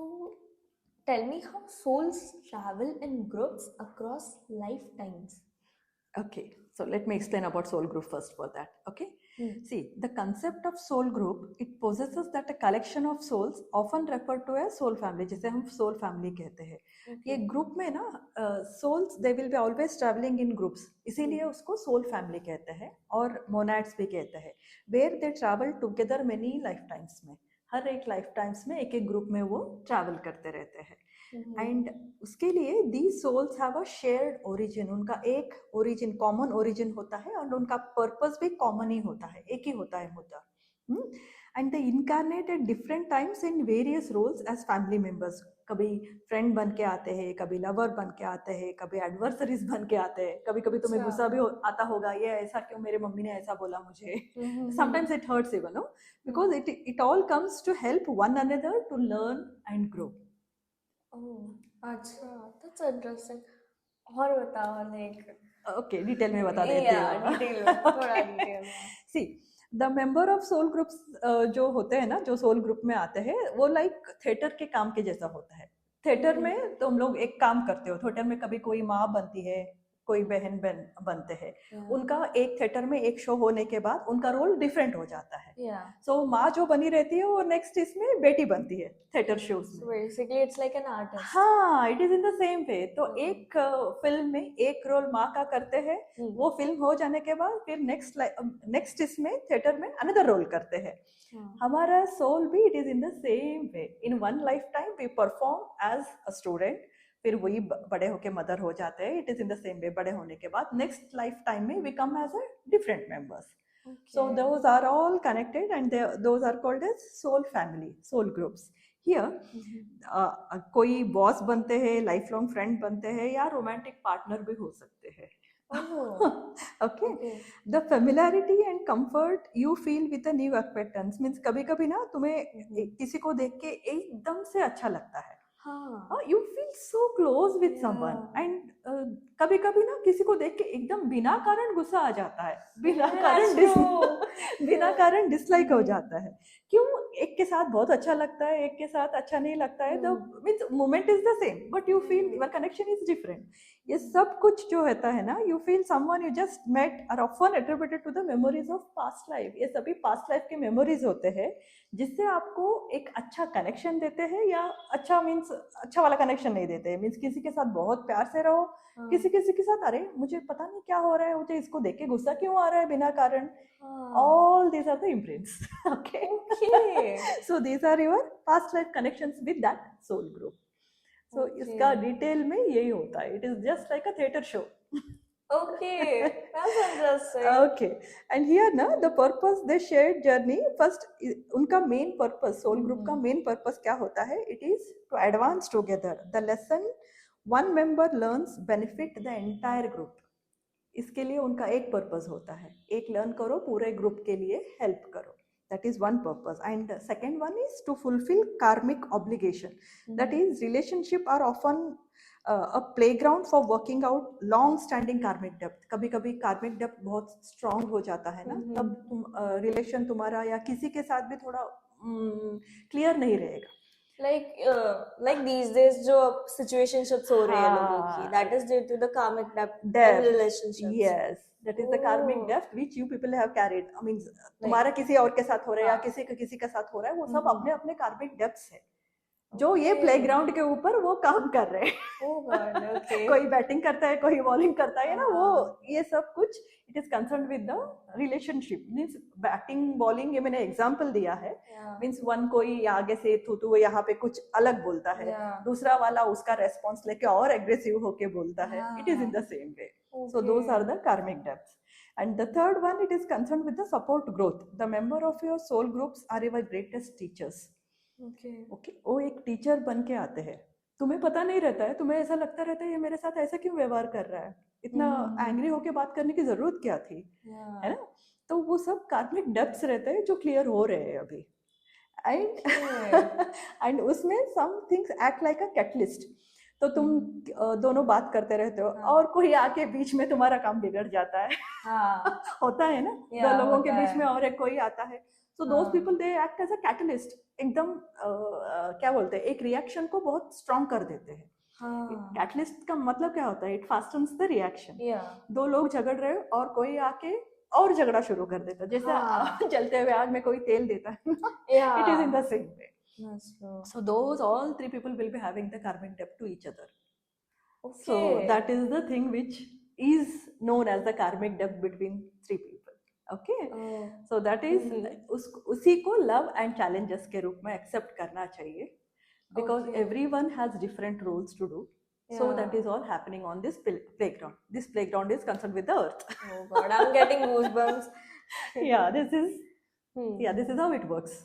So, tell me how souls travel in groups across lifetimes. Okay, so let me explain about soul group first for that. Okay, Hmm. see, the concept of soul group, it possesses that a collection of souls often referred to as soul family, जिसे हम soul family कहते हैं. ये Okay. Group में ना souls they will be always traveling in groups, इसीलिए उसको soul family कहते हैं और monads भी कहते हैं, where they travel together many lifetimes में, हर एक lifetimes में एक एक ग्रुप में वो travel करते रहते हैं. एंड उसके लिए the souls have a shared origin, उनका एक ओरिजिन कॉमन ओरिजिन होता है और उनका पर्पस भी कॉमन ही होता है, एक ही होता है मुद्दा. And they incarnate at different times in various roles as family members. कभी फ्रेंड बन के आते हैं, कभी लवर बन के आते हैं, कभी एडवर्सरीज बन के आते हैं. कभी कभी तुम्हें गुस्सा भी आता होगा, ये ऐसा क्यों, मेरे मम्मी ने ऐसा बोला मुझे. Sometimes it hurts even, no, because it all comes to help one another to learn and grow. Oh, अच्छा, that's interesting. और बताओ, like. ओके, डिटेल में बता देती हूँ. Yeah, detail में, थोड़ा detail में. See, the member of sol groups जो होते हैं ना, जो सोल ग्रुप में आते हैं, वो लाइक थिएटर के काम के जैसा होता है. थिएटर में तुम लोग एक काम करते हो, थिएटर में कभी कोई माँ बनती है, कोई बहन बनते हैं. उनका एक थिएटर में एक शो होने के बाद उनका रोल डिफरेंट हो जाता है. सो माँ जो बनी रहती है वो नेक्स्ट इसमें बेटी बनती है थिएटर शोज में. So basically it's like an artist. हाँ, it is in the same वे. तो एक फिल्म में एक रोल माँ का करते हैं, वो फिल्म हो जाने के बाद फिर नेक्स्ट इसमें थिएटर में अनदर रोल करते हैं. हमारा सोल भी it is in the same way. In one life time we perform as a student, फिर वही बड़े होके मदर हो जाते हैं. It is in the same way. बड़े होने के बाद नेक्स्ट लाइफ टाइम में we come as a different members. So those are all connected and those are called as soul family, soul groups. Here कोई boss बनते हैं, life long friend बनते हैं, या रोमांटिक पार्टनर भी हो सकते हैं. Okay, the familiarity and comfort you feel with the new acquaintance means कभी कभी ना तुम्हें किसी को देख के एकदम से अच्छा लगता है. You feel so close with someone. And कभी कभी ना किसी को देख के एकदम बिना कारण गुस्सा आ जाता है, बिना कारण डिसलाइक हो जाता है. क्यों? एक के साथ बहुत अच्छा लगता है, एक के साथ अच्छा नहीं लगता है. The means moment is the same but you feel your connection is different. ये सब कुछ जो होता है ना, you feel someone you just met are often attributed to the memories of past life. ये सभी पास्ट लाइफ के मेमोरीज होते हैं जिससे आपको एक अच्छा कनेक्शन देते हैं, या अच्छा मीन्स अच्छा वाला कनेक्शन नहीं देते. मीन्स किसी के साथ बहुत प्यार से रहो, किसी किसी के साथ अरे मुझे पता नहीं क्या हो रहा है, मुझे इसको देख के गुस्सा क्यों आ रहा है बिना कारण. All these are the imprints. Okay. So these are your past life connections with that soul group. So इसका डिटेल में यही होता है. It is just like a theater show. Okay, that's interesting. Okay, and here na the purpose they shared journey first. उनका main purpose, soul group का main purpose क्या होता है? It is to advance together. The lesson one member learns benefit the entire group. इसके लिए उनका एक purpose होता है, एक लर्न करो, पूरे ग्रुप के लिए हेल्प करो. That is one purpose. And second one is to fulfill karmic obligation. That is relationship are often a playground for working out long standing karmic debt. कभी कभी karmic debt बहुत strong हो जाता है ना, तब तुम रिलेशन तुम्हारा या किसी के साथ भी थोड़ा क्लियर नहीं रहेगा. Like these days जो situationships हो रहे हैं लोगों की, that is due to the karmic debt in relationships. Yes, that is the karmic debt which you people have carried. I mean, तुम्हारा किसी और के साथ हो रहा है या किसी के साथ हो रहा है, वो सब अपने अपने karmic debts है जो ये प्लेग्राउंड के ऊपर वो काम कर रहे हैं. कोई बैटिंग करता है, कोई बॉलिंग करता है ना, वो ये सब कुछ it is concern with the relationship. Means batting bowling ये मैंने एग्जांपल दिया है. मीन्स वन कोई आगे से थू यहाँ पे कुछ अलग बोलता है, दूसरा वाला उसका रेस्पॉन्स लेके और एग्रेसिव होके बोलता है. It is in the same way. So those are the karmic debts. And the third one, it is concerned with the support growth. The member of your soul groups are your greatest teachers. Okay, वो एक teacher बन के आते हैं. तुम्हें पता नहीं रहता है, तुम्हें ऐसा लगता रहता है ये मेरे साथ ऐसा क्यों व्यवहार कर रहा है, इतना एंग्री होके बात करने की जरूरत क्या थी, है ना. तो वो सब कार्मिक डेप्थ्स रहते हैं जो क्लियर हो रहे हैं अभी. एंड उसमें some things act like a catalyst. तो तुम दोनों बात करते रहते हो और कोई आके बीच में तुम्हारा काम बिगड़ जाता है. होता है ना, दो लोगों के बीच में और एक कोई आता है. So those हाँ. people they act as a catalyst. एकदम क्या बोलते हैं, एक रिएक्शन को बहुत स्ट्रॉन्ग कर देते हैं. हाँ. कैटलिस्ट का मतलब क्या होता है? It fastens the reaction. Yeah. दो लोग झगड़ रहे हो और कोई आके और झगड़ा शुरू कर देता है, जैसे हाँ. जलते हुए आग में कोई तेल देता है. Yeah. It is in the same way. That's true. So those all three people will be having the karmic debt to each other. Okay. So that is the thing which is known as the karmic debt between three people. Okay. Oh. So that is उसी को love and challenges के रूप में accept करना चाहिए, because Okay. everyone has different roles to do. So Yeah. that is all happening on this playground. This playground is concerned with the earth. Oh God, I'm getting goosebumps. Yeah, this is Hmm. yeah, this is how it works.